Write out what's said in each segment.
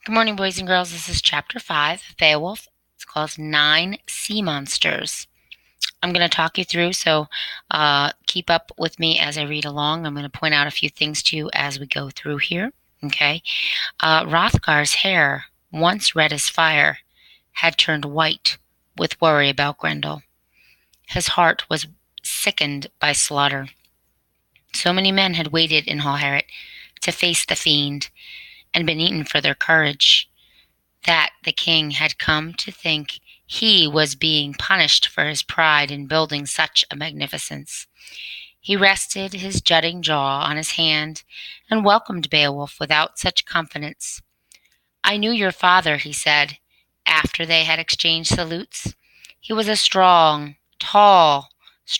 Good morning, boys and girls. This is Chapter 5 of Beowulf. It's called Nine Sea Monsters. I'm going to talk you through, so keep up with me as I read along. I'm going to point out a few things to you as we go through here. Okay. Hrothgar's hair, once red as fire, had turned white with worry about Grendel. His heart was sickened by slaughter. So many men had waited in Hallharret to face the fiend and been eaten for their courage, that the king had come to think he was being punished for his pride in building such a magnificence. He rested his jutting jaw on his hand and welcomed Beowulf without such confidence. "I knew your father," he said, after they had exchanged salutes. "He was a strong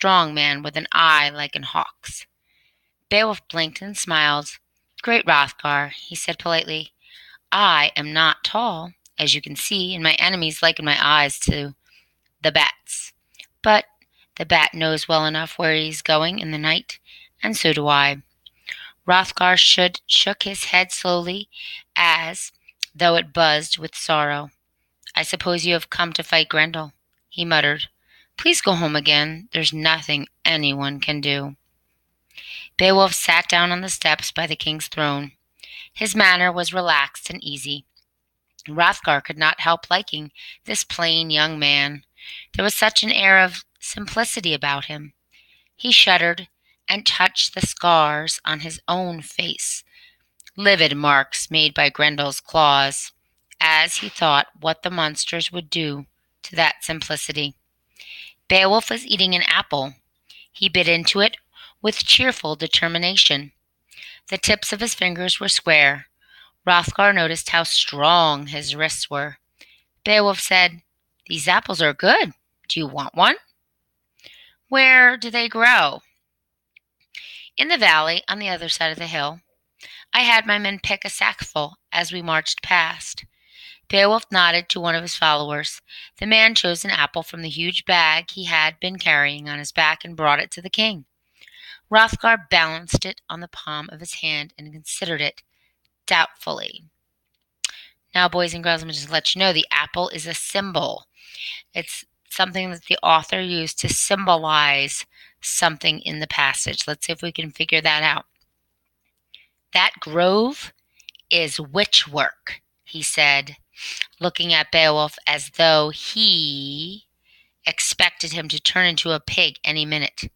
man with an eye like an hawk's." Beowulf blinked and smiled. "Great Hrothgar," he said politely, "I am not tall, as you can see, and my enemies liken my eyes to the bat's. But the bat knows well enough where he is going in the night, and so do I." Hrothgar shook his head slowly, as though it buzzed with sorrow. "I suppose you have come to fight Grendel," he muttered. "Please go home again. There's nothing anyone can do." Beowulf sat down on the steps by the king's throne. His manner was relaxed and easy. Hrothgar could not help liking this plain young man. There was such an air of simplicity about him. He shuddered and touched the scars on his own face, livid marks made by Grendel's claws, as he thought what the monsters would do to that simplicity. Beowulf was eating an apple. He bit into it with cheerful determination. The tips of his fingers were square. Hrothgar noticed how strong his wrists were. Beowulf said, "These apples are good. Do you want one?" "Where do they grow?" "In the valley on the other side of the hill. I had my men pick a sackful as we marched past." Beowulf nodded to one of his followers. The man chose an apple from the huge bag he had been carrying on his back and brought it to the king. Hrothgar balanced it on the palm of his hand and considered it doubtfully. Now, boys and girls, I'm going to just let you know the apple is a symbol. It's something that the author used to symbolize something in the passage. Let's see if we can figure that out. "That grove is witch work," he said, looking at Beowulf as though he expected him to turn into a pig any minute.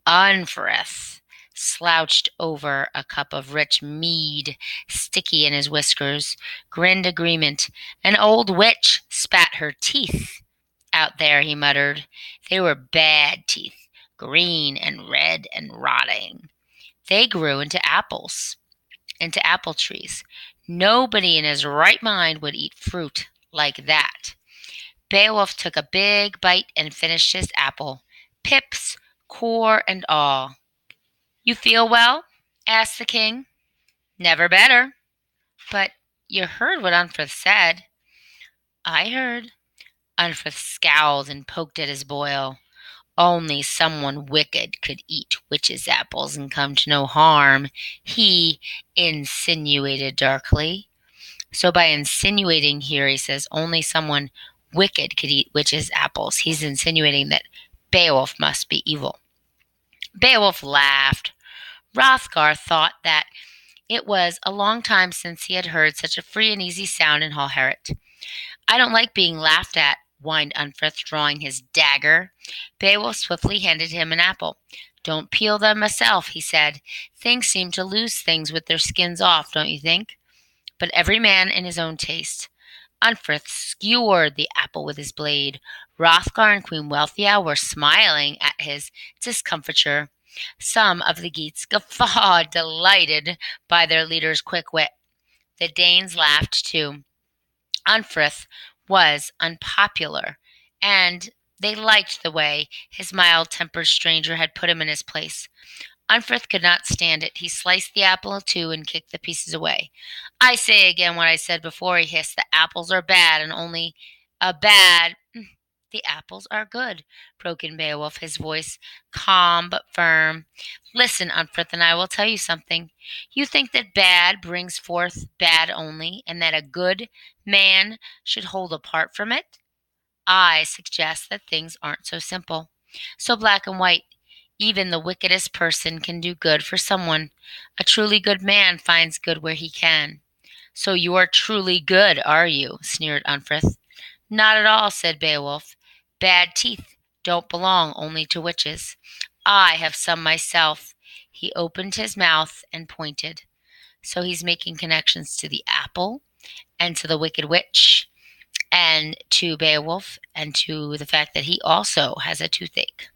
Unferth slouched over a cup of rich mead, sticky in his whiskers, grinned agreement. "An old witch spat her teeth out there," he muttered. "They were bad teeth, green and red and rotting. They grew into apples, into apple trees. Nobody in his right mind would eat fruit like that." Beowulf took a big bite and finished his apple, pips, core, and all. "You feel well?" asked the king. "Never better." "But you heard what Unferth said." "I heard." Unferth scowled and poked at his boil. "Only someone wicked could eat witches' apples and come to no harm," he insinuated darkly. So by insinuating here, he says only someone wicked could eat witches' apples. He's insinuating that Beowulf must be evil. Beowulf laughed. Hrothgar thought that it was a long time since he had heard such a free and easy sound in Hallharret. "I don't like being laughed at," whined Unferth, drawing his dagger. Beowulf swiftly handed him an apple. "Don't peel them myself," he said. "Things seem to lose things with their skins off, don't you think? But every man in his own taste." Unferth skewered the apple with his blade. Hrothgar and Queen Wealhtheow were smiling at his discomfiture. Some of the Geats guffawed, delighted by their leader's quick wit. The Danes laughed too. Unferth was unpopular, and they liked the way his mild-tempered stranger had put him in his place. Unferth could not stand it. He sliced the apple in two and kicked the pieces away. "I say again what I said before," he hissed. "The apples are bad, and only a bad "The apples are good," broke in Beowulf, his voice calm but firm. "Listen, Unferth, and I will tell you something. You think that bad brings forth bad only, and that a good man should hold apart from it? I suggest that things aren't so simple, so black and white. Even the wickedest person can do good for someone. A truly good man finds good where he can." "So you are truly good, are you?" sneered Unferth. "Not at all," said Beowulf. "Bad teeth don't belong only to witches. I have some myself." He opened his mouth and pointed. So he's making connections to the apple and to the wicked witch and to Beowulf and to the fact that he also has a toothache.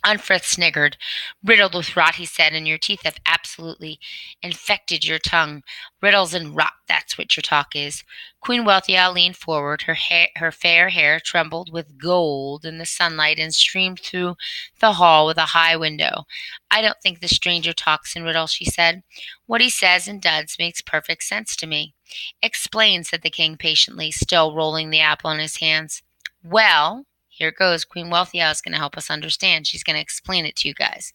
Unferth sniggered. "Riddled with rot," he said, "and your teeth have absolutely infected your tongue. Riddles and rot, that's what your talk is." Queen Wealhtheow leaned forward. Her fair hair trembled with gold in the sunlight and streamed through the hall with a high window. "I don't think the stranger talks in riddles," she said. "What he says and does makes perfect sense to me." "Explain," said the king patiently, still rolling the apple in his hands. "Well, here goes. Queen Wealhtheow is going to help us understand. She's going to explain it to you guys."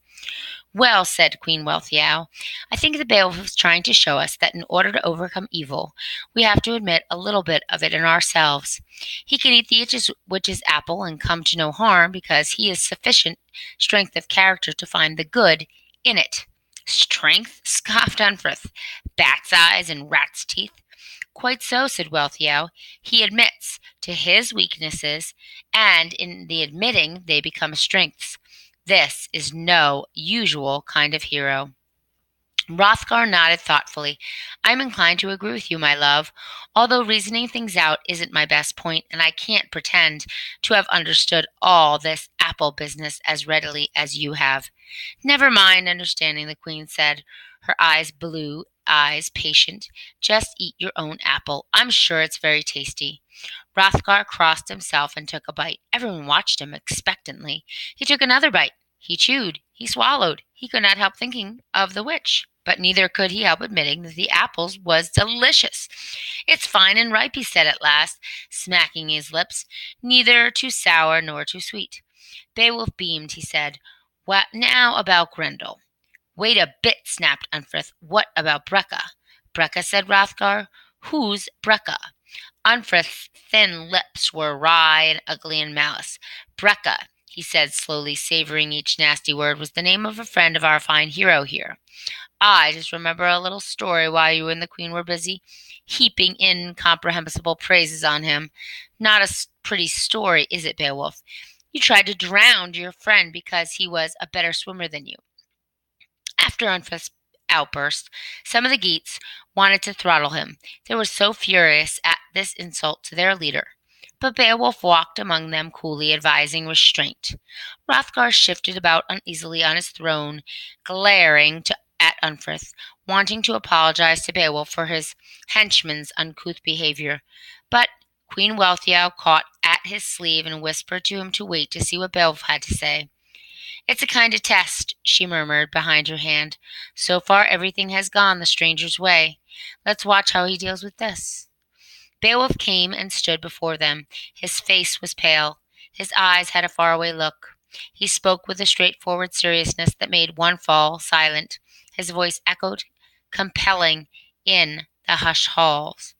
"Well," said Queen Wealhtheow, "I think the Beowulf is trying to show us that in order to overcome evil, we have to admit a little bit of it in ourselves. He can eat the witch's apple and come to no harm because he has sufficient strength of character to find the good in it." "Strength?" scoffed Unferth. "Bat's eyes and rat's teeth." "Quite so," said Wealhtheow. "He admits to his weaknesses, and in the admitting they become strengths. This is no usual kind of hero." Hrothgar nodded thoughtfully. "I'm inclined to agree with you, my love, although reasoning things out isn't my best point, and I can't pretend to have understood all this apple business as readily as you have." "Never mind understanding," the queen said, her blue eyes patient. "Just eat your own apple. I'm sure it's very tasty." Hrothgar crossed himself and took a bite. Everyone watched him expectantly. He took another bite. He chewed. He swallowed. He could not help thinking of the witch, but neither could he help admitting that the apples was delicious. "It's fine and ripe," he said at last, smacking his lips. "Neither too sour nor too sweet." Beowulf beamed. He said, "What now about Grendel?" "Wait a bit," snapped Unferth. "What about Breca?" "Breca?" said Hrothgar. "Who's Breca?" Unferth's thin lips were wry and ugly in malice. "Breca," he said slowly, savoring each nasty word, "was the name of a friend of our fine hero here. I just remember a little story while you and the queen were busy heaping incomprehensible praises on him. Not a pretty story, is it, Beowulf? You tried to drown your friend because he was a better swimmer than you." After Unferth's outburst, some of the Geats wanted to throttle him. They were so furious at this insult to their leader. But Beowulf walked among them coolly, advising restraint. Hrothgar shifted about uneasily on his throne, glaring at Unferth, wanting to apologize to Beowulf for his henchman's uncouth behavior. But Queen Wealhtheow caught at his sleeve and whispered to him to wait to see what Beowulf had to say. "It's a kind of test," she murmured behind her hand. "So far everything has gone the stranger's way. Let's watch how he deals with this." Beowulf came and stood before them. His face was pale. His eyes had a faraway look. He spoke with a straightforward seriousness that made one fall silent. His voice echoed, compelling, in the hushed halls.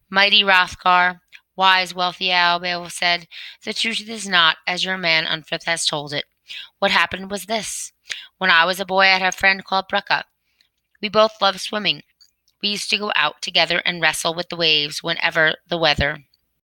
"Mighty Hrothgar, wise Wealhtheow," Beowulf said, "the truth is not as your man Unferth has told it. What happened was this. When I was a boy, I had a friend called Breca. We both loved swimming. We used to go out together and wrestle with the waves whenever the weather